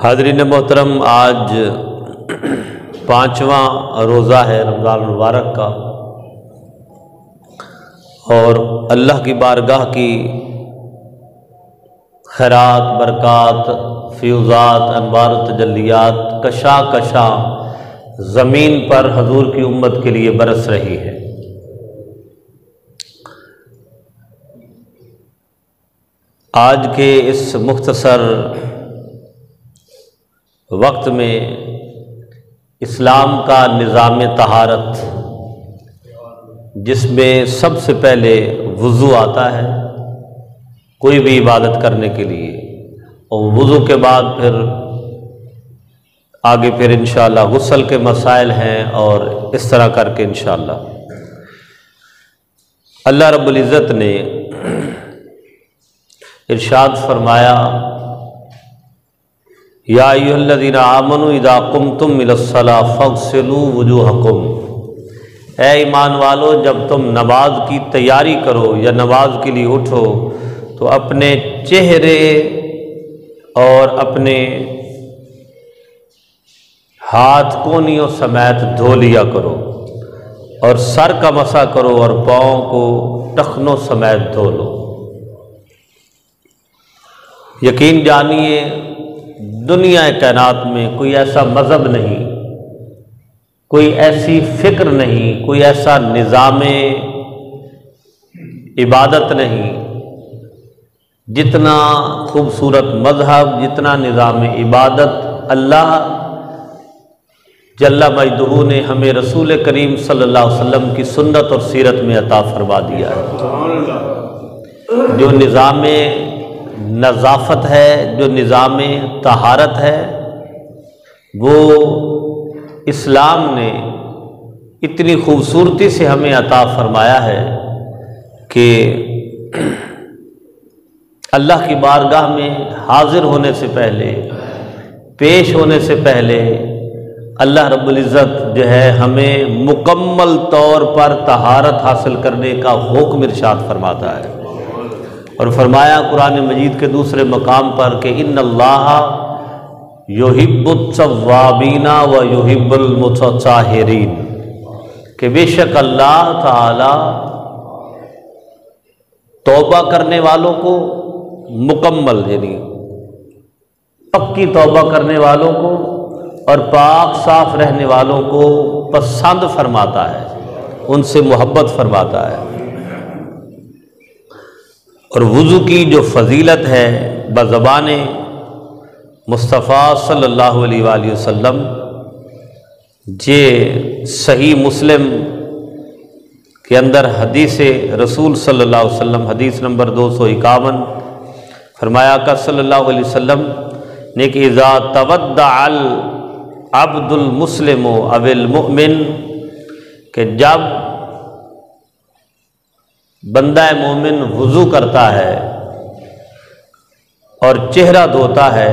حاضرین محترم، آج 5واں روزہ ہے رمضان المبارک کا، اور اللہ کی بارگاہ کی خیرات، برکات، فیوزات، انوار و تجلیات کشا کشا زمین پر حضور کی امت کے لیے برس رہی ہے۔ آج کے اس مختصر وقت میں اسلام کا نظام طہارت، جس میں سب سے پہلے وضو آتا ہے کوئی بھی عبادت کرنے کے لیے، اور وضو کے بعد پھر آگے انشاءاللہ غسل کے مسائل ہیں، اور اس طرح کر کے انشاءاللہ اللہ رب العزت نے ارشاد فرمایا، یا ایھا الذین آمنوا اذا قمتم الی الصلاۃ فاغسلوا وجوہکم، اے ایمان والو جب تم نماز کی تیاری کرو یا نماز کے لیے اٹھو تو اپنے چہرے اور اپنے ہاتھ کونیوں سمیت دھو لیا کرو، اور سر کا مسح کرو اور پاؤں کو ٹخنوں سمیت دھو لو۔ یقین جانیے دنیا کائنات میں کوئی ایسا مذہب نہیں، کوئی ایسی فکر نہیں، کوئی ایسا نظام عبادت نہیں جتنا خوبصورت مذہب، جتنا نظام عبادت اللہ جل مجدہ نے ہمیں رسول کریم صلی اللہ علیہ وسلم کی سنت اور سیرت میں عطا فرما دیا ہے۔ جو نظام نظافت ہے، جو نظام طہارت ہے، وہ اسلام نے اتنی خوبصورتی سے ہمیں عطا فرمایا ہے کہ اللہ کی بارگاہ میں حاضر ہونے سے پہلے، پیش ہونے سے پہلے اللہ رب العزت جو ہے ہمیں مکمل طور پر طہارت حاصل کرنے کا حکم ارشاد فرماتا ہے، اور فرمایا قرآن مجید کے دوسرے مقام پر کہ ان اللہ یحب التوابین و یحب المتطہرین، کہ بے شک اللہ تعالی توبہ کرنے والوں کو مکمل، یعنی پکی توبہ کرنے والوں کو اور پاک صاف رہنے والوں کو پسند فرماتا ہے، ان سے محبت فرماتا ہے۔ اور وضو کی جو فضیلت ہے بزبان مصطفیٰ صلی اللہ علیہ وآلہ وسلم، یہ صحیح مسلم کے اندر حدیث رسول صلی اللہ علیہ وسلم، حدیث نمبر 251، فرمایا کہ صلی اللہ علیہ وسلم نے کہ اذا تودع العبد المسلم او المؤمن، کہ جب بندہ مومن وضو کرتا ہے اور چہرہ دھوتا ہے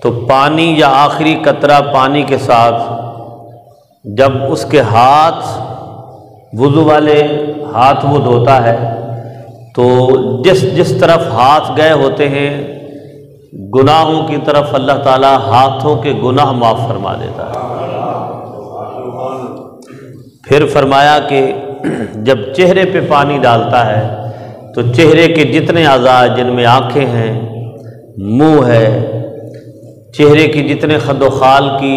تو پانی یا آخری قطرہ پانی کے ساتھ جب اس کے ہاتھ، وضو والے ہاتھ وہ دھوتا ہے تو جس طرف ہاتھ گئے ہوتے ہیں گناہوں کی طرف اللہ تعالیٰ ہاتھوں کے گناہ معاف فرما دیتا ہے۔ پھر فرمایا کہ جب چہرے پہ پانی ڈالتا ہے تو چہرے کے جتنے اعضاء، جن میں آنکھیں ہیں، منہ ہے، چہرے کی جتنے خد و خال کی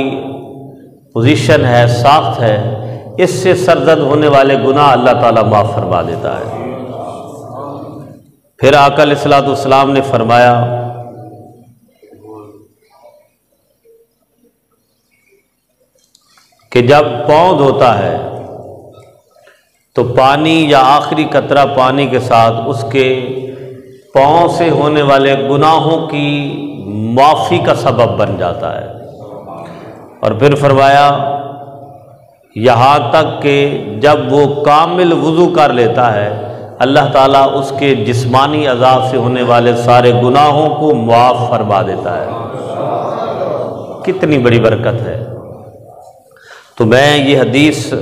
پوزیشن ہے، ساخت ہے، اس سے سرزد ہونے والے گناہ اللہ تعالیٰ معاف فرما دیتا ہے۔ پھر آقا علیہ الصلوۃ والسلام نے فرمایا کہ جب پاؤں دھوتا ہے تو پانی یا آخری قطرہ پانی کے ساتھ اس کے پاؤں سے ہونے والے گناہوں کی معافی کا سبب بن جاتا ہے۔ اور پھر فرمایا یہاں تک کہ جب وہ کامل وضو کر لیتا ہے اللہ تعالیٰ اس کے جسمانی اعضاء سے ہونے والے سارے گناہوں کو معاف فرما دیتا ہے۔ کتنی بڑی برکت ہے۔ تو میں یہ حدیث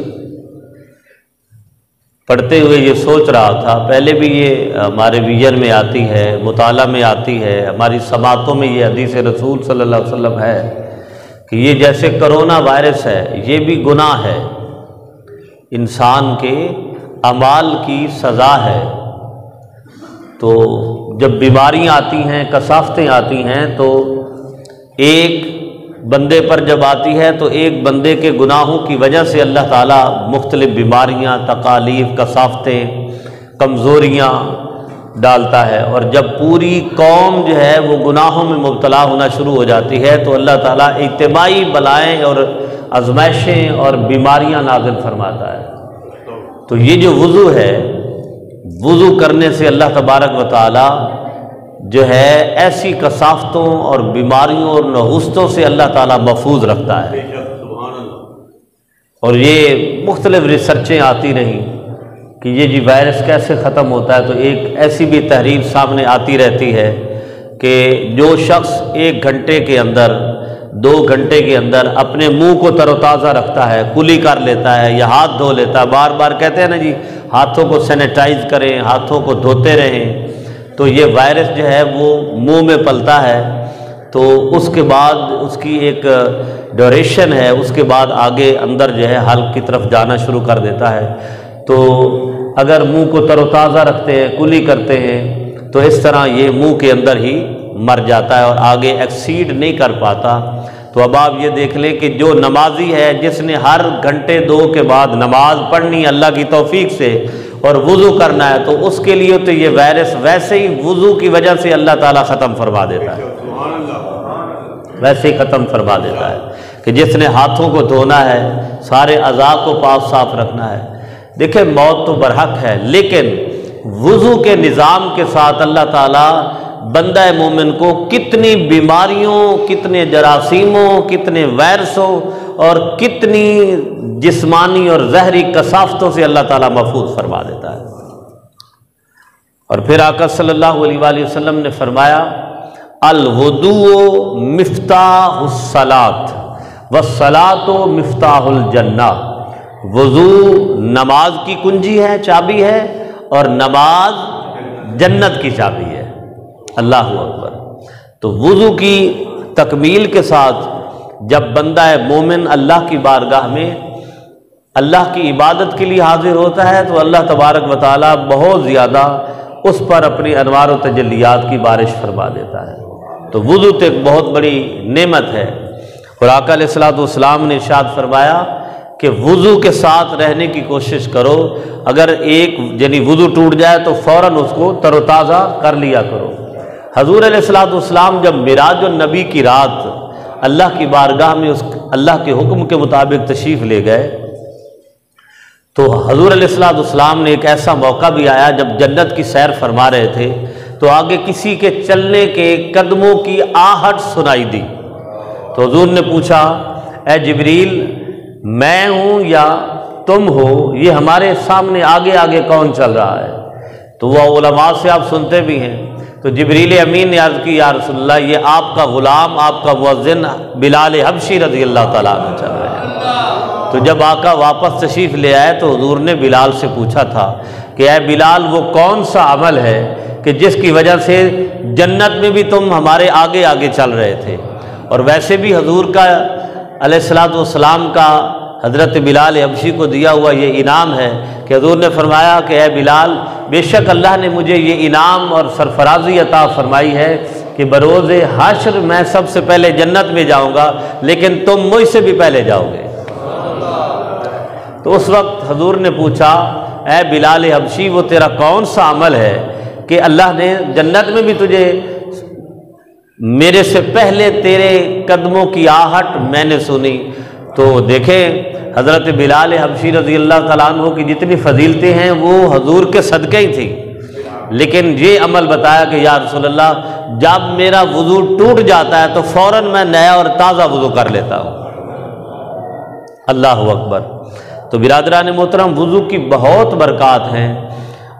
پڑھتے ہوئے یہ سوچ رہا تھا، پہلے بھی یہ ہمارے ویژن میں آتی ہے، مطالعہ میں آتی ہے، ہماری سماعتوں میں یہ حدیث رسول صلی اللہ علیہ وسلم ہے کہ یہ جیسے کرونا وائرس ہے، یہ بھی گناہ ہے، انسان کے اعمال کی سزا ہے۔ تو جب بیماریاں آتی ہیں، کثافتیں آتی ہیں، تو ایک بندے پر جب آتی ہے تو ایک بندے کے گناہوں کی وجہ سے اللہ تعالیٰ مختلف بیماریاں، تکالیف، کثافتیں، کمزوریاں ڈالتا ہے، اور جب پوری قوم جو ہے وہ گناہوں میں مبتلا ہونا شروع ہو جاتی ہے تو اللہ تعالیٰ اجتماعی بلائیں اور آزمائشیں اور بیماریاں نازل فرماتا ہے۔ تو یہ جو وضو ہے، وضو کرنے سے اللہ تبارک و تعالی جو ہے ایسی کثافتوں اور بیماریوں اور نحوستوں سے اللہ تعالیٰ محفوظ رکھتا ہے۔ اور یہ مختلف ریسرچیں آتی رہیں کہ یہ جی وائرس کیسے ختم ہوتا ہے، تو ایک ایسی بھی تحریر سامنے آتی رہتی ہے کہ جو شخص 1 گھنٹے کے اندر 2 گھنٹے کے اندر اپنے منہ کو تر و تازہ رکھتا ہے، کلی کر لیتا ہے یا ہاتھ دھو لیتا ہے، بار بار کہتے ہیں نا جی ہاتھوں کو سینیٹائز کریں، ہاتھوں کو دھوتے رہیں، تو یہ وائرس جو ہے وہ منہ میں پلتا ہے، تو اس کے بعد اس کی ایک ڈیوریشن ہے، اس کے بعد آگے اندر جو ہے حلق کی طرف جانا شروع کر دیتا ہے۔ تو اگر منہ کو تر و تازہ رکھتے ہیں، کلی کرتے ہیں، تو اس طرح یہ منہ کے اندر ہی مر جاتا ہے اور آگے ایکسیڈ نہیں کر پاتا۔ تو اب آپ یہ دیکھ لیں کہ جو نمازی ہے، جس نے ہر گھنٹے 2 کے بعد نماز پڑھنی اللہ کی توفیق سے اور وضو کرنا ہے، تو اس کے لیے تو یہ وائرس ویسے ہی وضو کی وجہ سے اللہ تعالیٰ ختم فرما دیتا ہے، ویسے ہی ختم فرما دیتا ہے کہ جس نے ہاتھوں کو دھونا ہے، سارے اعضاء کو پاک صاف رکھنا ہے۔ دیکھیں موت تو برحق ہے، لیکن وضو کے نظام کے ساتھ اللہ تعالیٰ بندہ مومن کو کتنی بیماریوں، کتنے جراثیموں، کتنے وائرسوں اور کتنی جسمانی اور زہری کثافتوں سے اللہ تعالیٰ محفوظ فرما دیتا ہے۔ اور پھر آقا صلی اللہ علیہ وآلہ وسلم نے فرمایا الوضوء مفتاح الصلاۃ والصلاۃ مفتاح الجنہ، وضو نماز کی کنجی ہے، چابی ہے، اور نماز جنت کی چابی ہے۔ اللہ اکبر۔ تو وضو کی تکمیل کے ساتھ جب بندہ مومن اللہ کی بارگاہ میں اللہ کی عبادت کے لیے حاضر ہوتا ہے تو اللہ تبارک و تعالیٰ بہت زیادہ اس پر اپنی انوار و تجلیات کی بارش فرما دیتا ہے۔ تو وضو تو ایک بہت بڑی نعمت ہے، اور آقا علیہ الصلوۃ والسلام نے ارشاد فرمایا کہ وضو کے ساتھ رہنے کی کوشش کرو، اگر ایک یعنی وضو ٹوٹ جائے تو فوراً اس کو تر و تازہ کر لیا کرو۔ حضور علیہ الصلوۃ والسلام جب معراج النبی کی رات اللہ کی بارگاہ میں اس اللہ کے حکم کے مطابق تشریف لے گئے، تو حضور علیہ الصلوۃ والسلام نے ایک ایسا موقع بھی آیا جب جنت کی سیر فرما رہے تھے تو آگے کسی کے چلنے کے قدموں کی آہٹ سنائی دی، تو حضور نے پوچھا اے جبریل میں ہوں یا تم ہو، یہ ہمارے سامنے آگے آگے کون چل رہا ہے؟ تو وہ علماء سے آپ سنتے بھی ہیں، تو جبریل امین نے عرض کی یا رسول اللہ یہ آپ کا غلام، آپ کا مؤذن بلال حبشی رضی اللہ تعالیٰ عنہ چل رہے ہیں۔ تو جب آقا واپس تشریف لے آئے تو حضور نے بلال سے پوچھا تھا کہ اے بلال وہ کون سا عمل ہے کہ جس کی وجہ سے جنت میں بھی تم ہمارے آگے آگے چل رہے تھے؟ اور ویسے بھی حضور کا علیہ الصلوۃ والسلام کا حضرت بلال حبشی کو دیا ہوا یہ انعام ہے کہ حضور نے فرمایا کہ اے بلال بے شک اللہ نے مجھے یہ انعام اور سرفرازی عطا فرمائی ہے کہ بروز حشر میں سب سے پہلے جنت میں جاؤں گا، لیکن تم مجھ سے بھی پہلے جاؤ گے۔ تو اس وقت حضور نے پوچھا اے بلال حبشی وہ تیرا کون سا عمل ہے کہ اللہ نے جنت میں بھی تجھے میرے سے پہلے تیرے قدموں کی آہٹ میں نے سنی؟ تو دیکھیں حضرت بلال حبشی رضی اللہ تعالیٰ عنہ کی جتنی فضیلتیں ہیں وہ حضور کے صدقے ہی تھیں، لیکن یہ عمل بتایا کہ یا رسول اللہ جب میرا وضو ٹوٹ جاتا ہے تو فوراً میں نیا اور تازہ وضو کر لیتا ہوں۔ اللہ اکبر۔ تو برادران محترم وضو کی بہت برکات ہیں،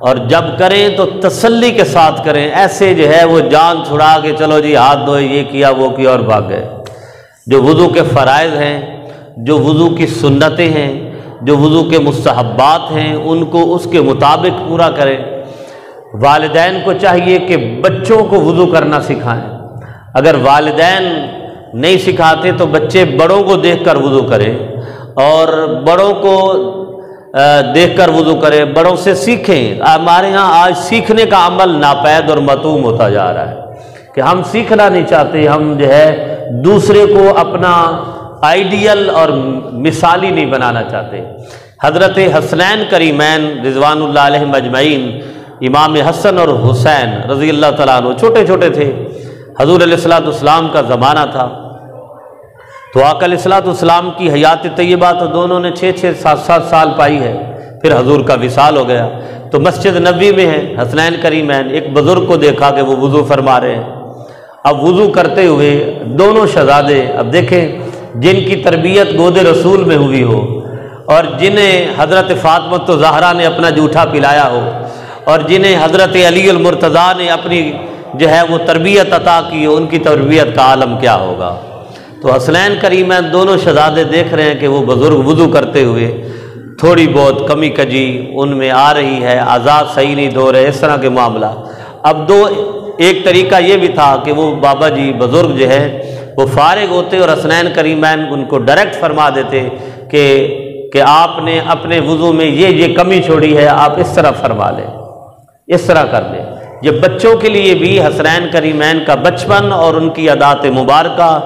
اور جب کریں تو تسلی کے ساتھ کریں، ایسے جو ہے وہ جان چھڑا کے چلو جی ہاتھ دھوئے یہ کیا وہ کیا اور بھاگ گئے۔ جو وضو کے فرائض ہیں، جو وضو کی سنتیں ہیں، جو وضو کے مستحبات ہیں ان کو اس کے مطابق پورا کریں۔ والدین کو چاہیے کہ بچوں کو وضو کرنا سکھائیں۔ اگر والدین نہیں سکھاتے تو بچے بڑوں کو دیکھ کر وضو کریں، اور بڑوں کو دیکھ کر وضو کریں، بڑوں سے سیکھیں۔ ہمارے ہاں آج سیکھنے کا عمل ناپید اور مطعوم ہوتا جا رہا ہے کہ ہم سیکھنا نہیں چاہتے، ہم جو ہے دوسرے کو اپنا آئیڈیل اور مثالی نہیں بنانا چاہتے۔ حضرت حسنین کریمین رضوان اللہ علیہم اجمعین، امام حسن اور حسین رضی اللہ تعالیٰ عنہ چھوٹے چھوٹے تھے، حضور علیہ السلام کا زمانہ تھا، تو آقا علیہ السلام کی حیات طیبہ تو دونوں نے 6-6 7-7 سال پائی ہے، پھر حضور کا وصال ہو گیا۔ تو مسجد نبوی میں ہے حسنین کریمین، ایک بزرگ کو دیکھا کہ وہ وضو فرما رہے ہیں۔ اب وضو کرتے ہوئے دونوں شہزادے، اب دیکھیں جن کی تربیت گود رسول میں ہوئی ہو، اور جنہیں حضرت فاطمہ زہرا نے اپنا جوٹھا پلایا ہو، اور جنہیں حضرت علی المرتضیٰ نے اپنی جو ہے وہ تربیت عطا کی ہو، ان کی تربیت کا عالم کیا ہوگا۔ تو حسنین کریمین دونوں شہزادے دیکھ رہے ہیں کہ وہ بزرگ وضو کرتے ہوئے تھوڑی بہت کمی کجی ان میں آ رہی ہے، آزاد صحیح نہیں دھو رہے، اس طرح کے معاملہ۔ اب ایک طریقہ یہ بھی تھا کہ وہ بابا جی بزرگ جو ہے وہ فارغ ہوتے اور حسنین کریمین ان کو ڈائریکٹ فرما دیتے کہ آپ نے اپنے وضو میں یہ کمی چھوڑی ہے، آپ اس طرح فرما لیں، اس طرح کر لیں۔ یہ بچوں کے لیے بھی حسنین کریمین کا بچپن اور ان کی عادات مبارکہ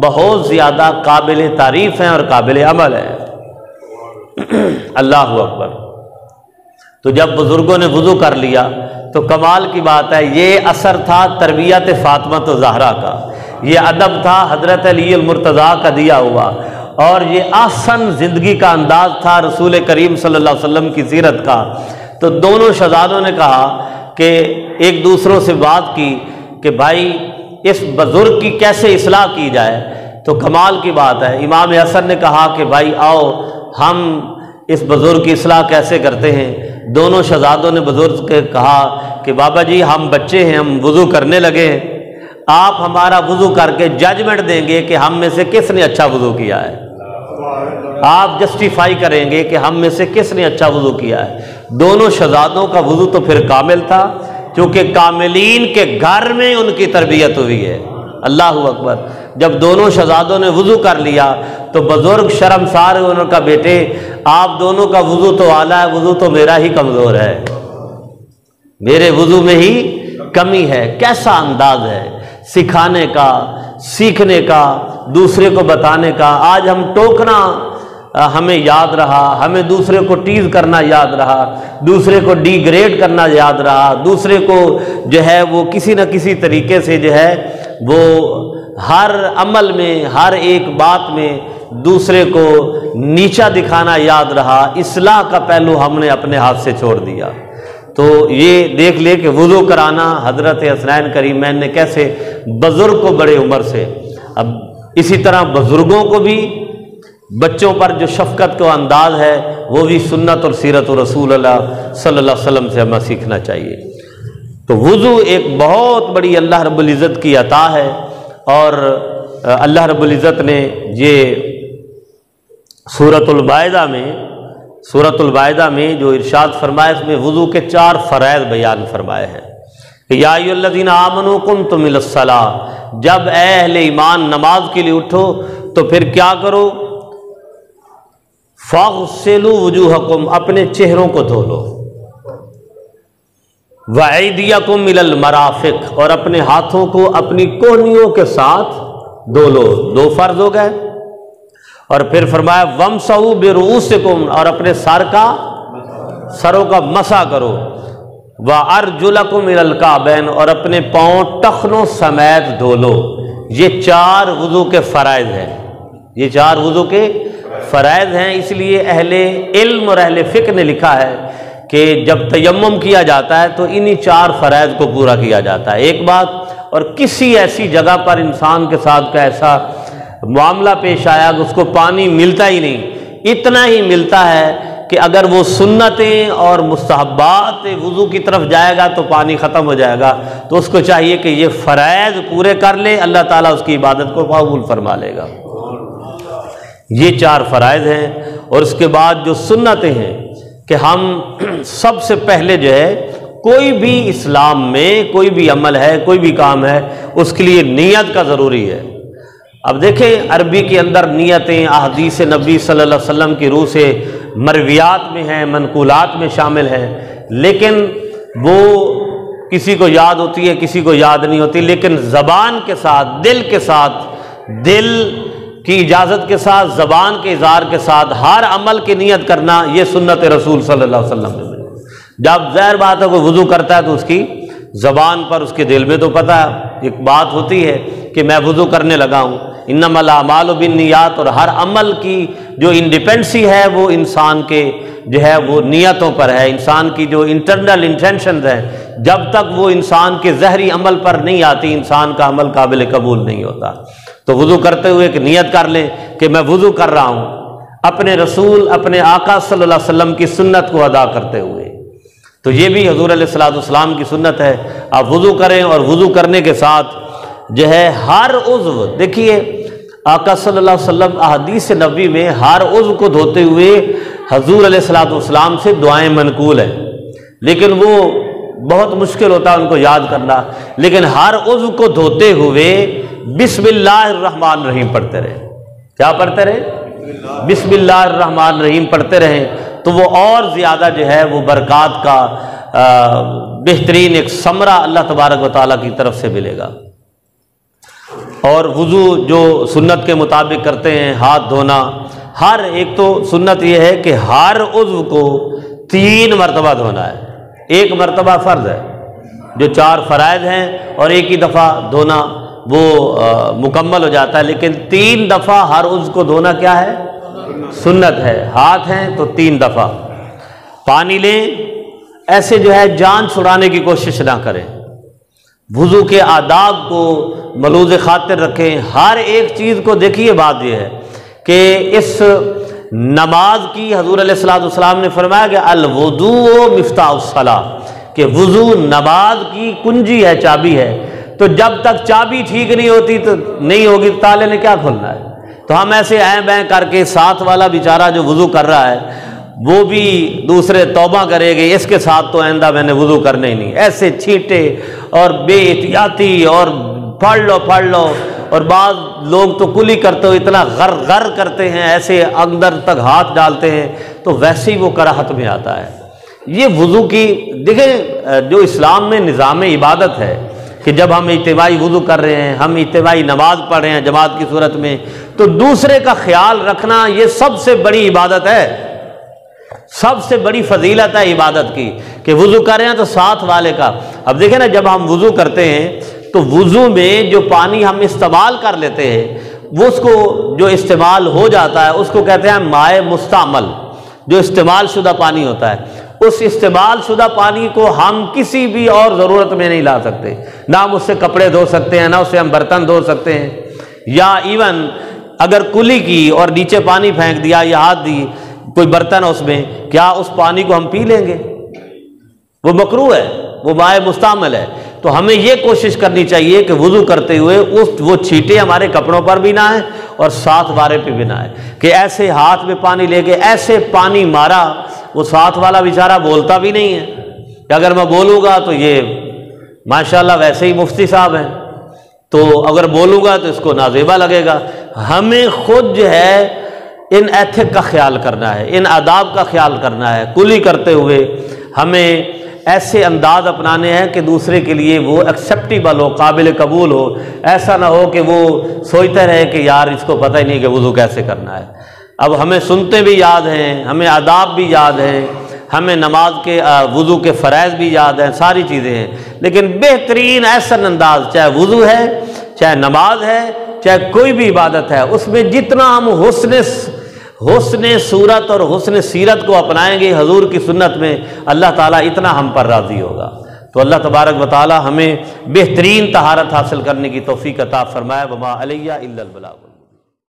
بہت زیادہ قابل تعریف ہیں اور قابل عمل ہے۔ اللہ اکبر۔ تو جب بزرگوں نے وضو کر لیا تو کمال کی بات ہے، یہ اثر تھا تربیت فاطمہ زہرا کا، یہ ادب تھا حضرت علی المرتضیٰ کا دیا ہوا، اور یہ آسن زندگی کا انداز تھا رسول کریم صلی اللہ علیہ وسلم کی سیرت کا۔ تو دونوں شہزادوں نے کہا کہ ایک دوسروں سے بات کی کہ بھائی اس بزرگ کی کیسے اصلاح کی جائے۔ تو کمال کی بات ہے، امام حسن نے کہا کہ بھائی آؤ ہم اس بزرگ کی اصلاح کیسے کرتے ہیں۔ دونوں شہزادوں نے بزرگ سے کہا کہ بابا جی ہم بچے ہیں، ہم وضو کرنے لگے ہیں، آپ ہمارا وضو کر کے ججمنٹ دیں گے کہ ہم میں سے کس نے اچھا وضو کیا ہے، آپ جسٹیفائی کریں گے کہ ہم میں سے کس نے اچھا وضو کیا ہے۔ دونوں شہزادوں کا وضو تو پھر کامل تھا، کیونکہ کاملین کے گھر میں ان کی تربیت ہوئی ہے۔ اللہ اکبر۔ جب دونوں شہزادوں نے وضو کر لیا تو بزرگ شرمسار ہوئے، انہوں نے کہا بیٹے آپ دونوں کا وضو تو اعلیٰ ہے، وضو تو میرا ہی کمزور ہے، میرے وضو میں ہی کمی ہے۔ کیسا انداز ہے سکھانے کا، سیکھنے کا، دوسرے کو بتانے کا۔ آج ہم ٹوکنا ہمیں یاد رہا، ہمیں دوسرے کو ٹیز کرنا یاد رہا، دوسرے کو ڈی گریڈ کرنا یاد رہا، دوسرے کو جو ہے وہ کسی نہ کسی طریقے سے جو ہے وہ ہر عمل میں، ہر ایک بات میں دوسرے کو نیچا دکھانا یاد رہا۔ اصلاح کا پہلو ہم نے اپنے ہاتھ سے چھوڑ دیا۔ تو یہ دیکھ لے کہ وضو کرانا حضرت حسنین کریمین نے کیسے بزرگ کو بڑے عمر سے۔ اب اسی طرح بزرگوں کو بھی بچوں پر جو شفقت کا انداز ہے وہ بھی سنت اور سیرت و رسول اللہ صلی اللہ علیہ وسلم سے ہمیں سیکھنا چاہیے۔ تو وضو ایک بہت بڑی اللہ رب العزت کی عطا ہے، اور اللہ رب العزت نے یہ سورۃ المائدہ میں جو ارشاد فرمایا اس میں وضو کے 4 فرائض بیان فرمائے ہیں کہ یا ایھا الذین آمنوا قمتم الی الصلاۃ، جب اے اہل ایمان نماز کے لیے اٹھو تو پھر کیا کرو، فاغسلوا وجوہکم، اپنے چہروں کو دھو لو، وایدیکم الی المرافق، اور اپنے ہاتھوں کو اپنی کوہنیوں کے ساتھ دھو لو۔ 2 فرض ہو گئے۔ اور پھر فرمایا وامسحوا برؤوسکم، اور اپنے سروں کا مسح کرو، وارجلکم الی الکعبین، اور اپنے پاؤں ٹخنوں سمیت دھو لو۔ یہ 4 وضو کے فرائض ہیں، یہ 4 وضو کے فرائض ہیں۔ اس لیے اہل علم اور اہل فقہ نے لکھا ہے کہ جب تیمم کیا جاتا ہے تو انہی 4 فرائض کو پورا کیا جاتا ہے۔ ایک بات، اور کسی ایسی جگہ پر انسان کے ساتھ کا ایسا معاملہ پیش آیا کہ اس کو پانی ملتا ہی نہیں، اتنا ہی ملتا ہے کہ اگر وہ سنتیں اور مستحبات وضو کی طرف جائے گا تو پانی ختم ہو جائے گا، تو اس کو چاہیے کہ یہ فرائض پورے کر لے، اللہ تعالیٰ اس کی عبادت کو قبول فرما لے گا۔ یہ 4 فرائض ہیں۔ اور اس کے بعد جو سنتیں ہیں کہ ہم سب سے پہلے جو ہے کوئی بھی اسلام میں کوئی بھی عمل ہے، کوئی بھی کام ہے، اس کے لیے نیت کا ضروری ہے۔ اب دیکھیں عربی کے اندر نیتیں احادیث نبی صلی اللہ علیہ وسلم کی روح سے مرویات میں ہیں، منقولات میں شامل ہیں، لیکن وہ کسی کو یاد ہوتی ہے، کسی کو یاد نہیں ہوتی، لیکن زبان کے ساتھ، دل کے ساتھ، دل کی اجازت کے ساتھ، زبان کے اظہار کے ساتھ ہر عمل کی نیت کرنا، یہ سنت رسول صلی اللہ علیہ وسلم میں۔ جب ظاہر بات ہے کوئی وضو کرتا ہے تو اس کی زبان پر، اس کے دل میں تو پتہ ایک بات ہوتی ہے کہ میں وضو کرنے لگا ہوں، انما الاعمال بالنیات، اور ہر عمل کی جو انڈیپینڈنسی ہے وہ انسان کے جو ہے وہ نیتوں پر ہے، انسان کی جو انٹرنل انٹینشنز ہیں، جب تک وہ انسان کے ظاہری عمل پر نہیں آتی انسان کا عمل قابل قبول نہیں ہوتا۔ تو وضو کرتے ہوئے ایک نیت کر لیں کہ میں وضو کر رہا ہوں اپنے رسول، اپنے آقا صلی اللہ علیہ وسلم کی سنت کو ادا کرتے ہوئے۔ تو یہ بھی حضور علیہ الصلوۃ والسلام کی سنت ہے، آپ وضو کریں، اور وضو کرنے کے ساتھ جو ہے ہر عضو، دیکھیے آقا صلی اللہ علیہ وسلم احادیث نبوی میں ہر عضو کو دھوتے ہوئے حضور علیہ الصلوۃ والسلام سے دعائیں منقول ہیں، لیکن وہ بہت مشکل ہوتا ہے ان کو یاد کرنا، لیکن ہر عضو کو دھوتے ہوئے بسم اللہ الرحمن الرحیم پڑھتے رہے۔ کیا پڑھتے رہے؟ بسم اللہ الرحمن الرحیم پڑھتے رہیں، تو وہ اور زیادہ جو ہے وہ برکات کا بہترین ایک ثمرہ اللہ تبارک و تعالیٰ کی طرف سے ملے گا۔ اور وضو جو سنت کے مطابق کرتے ہیں، ہاتھ دھونا، ہر ایک تو سنت یہ ہے کہ ہر عضو کو 3 مرتبہ دھونا ہے، 1 مرتبہ فرض ہے، جو 4 فرائض ہیں، اور ایک ہی دفعہ دھونا وہ مکمل ہو جاتا ہے، لیکن 3 دفعہ ہر عضو کو دھونا کیا ہے؟ سنت ہے۔ ہاتھ ہیں تو 3 دفعہ پانی لیں، ایسے جو ہے جان چھڑانے کی کوشش نہ کریں، وضو کے آداب کو ملوز خاطر رکھیں، ہر ایک چیز کو دیکھیے۔ بات یہ ہے کہ اس نماز کی حضور علیہ الصلوۃ والسلام نے فرمایا کہ الوضوء مفتاح الصلاۃ، کہ وضو نماز کی کنجی ہے، چابی ہے، تو جب تک چابی ٹھیک نہیں ہوتی تو نہیں ہوگی، تالے نے کیا کھولنا ہے؟ تو ہم ایسے این بین کر کے، ساتھ والا بیچارہ جو وضو کر رہا ہے وہ بھی دوسرے توبہ کرے گے، اس کے ساتھ تو آئندہ میں نے وضو کرنے ہی نہیں، ایسے چھینٹے اور بے احتیاطی، اور پڑھ لو، اور بعض لوگ تو کلی کرتے ہو اتنا غر کرتے ہیں، ایسے اندر تک ہاتھ ڈالتے ہیں، تو ویسے ہی وہ کراہت میں آتا ہے۔ یہ وضو کی دیکھیں جو اسلام میں نظام عبادت ہے کہ جب ہم اجتماعی وضو کر رہے ہیں، ہم اجتماعی نماز پڑھ رہے ہیں جماعت کی صورت میں، تو دوسرے کا خیال رکھنا یہ سب سے بڑی عبادت ہے، سب سے بڑی فضیلت ہے عبادت کی، کہ وضو کر رہے ہیں تو ساتھ والے کا۔ اب دیکھیں نا، جب ہم وضو کرتے ہیں تو وضو میں جو پانی ہم استعمال کر لیتے ہیں، وہ اس کو جو استعمال ہو جاتا ہے اس کو کہتے ہیں مائع مستعمل، جو استعمال شدہ پانی ہوتا ہے۔ اس استعمال شدہ پانی کو ہم کسی بھی اور ضرورت میں نہیں لا سکتے، نہ ہم اس سے کپڑے دھو سکتے ہیں، نہ اس سے ہم برتن دھو سکتے ہیں، یا ایون اگر کلی کی اور نیچے پانی پھینک دیا یا ہاتھ دی کوئی برتن اس میں، کیا اس پانی کو ہم پی لیں گے؟ وہ مکروہ ہے، وہ مائع مستعمل ہے۔ تو ہمیں یہ کوشش کرنی چاہیے کہ وضو کرتے ہوئے وہ چھینٹے ہمارے کپڑوں پر بھی نہ آئیں اور ساتھ والے پہ بھی نہ آئے، کہ ایسے ہاتھ میں پانی لے کے ایسے پانی مارا، وہ ساتھ والا بیچارہ بولتا بھی نہیں ہے، کہ اگر میں بولوں گا تو یہ ماشاءاللہ ویسے ہی مفتی صاحب ہیں، تو اگر بولوں گا تو اس کو نازیبا لگے گا۔ ہمیں خود جو ہے ان ایتھک کا خیال کرنا ہے، ان آداب کا خیال کرنا ہے، کلی کرتے ہوئے ہمیں ایسے انداز اپنانے ہیں کہ دوسرے کے لیے وہ ایکسیپٹیبل ہو، قابل قبول ہو، ایسا نہ ہو کہ وہ سوچتے رہے کہ یار اس کو پتہ ہی نہیں کہ وضو کیسے کرنا ہے۔ اب ہمیں سنتے بھی یاد ہیں، ہمیں آداب بھی یاد ہیں، ہمیں نماز کے وضو کے فرائض بھی یاد ہیں، ساری چیزیں ہیں، لیکن بہترین احسن انداز چاہے وضو ہے، چاہے نماز ہے، چاہے کوئی بھی عبادت ہے، اس میں جتنا ہم حسن صورت اور حسن سیرت کو اپنائیں گے حضور کی سنت میں، اللہ تعالیٰ اتنا ہم پر راضی ہوگا۔ تو اللہ تبارک و تعالیٰ ہمیں بہترین طہارت حاصل کرنے کی توفیق عطا فرمائے۔ وما علیہ الا البلاغ۔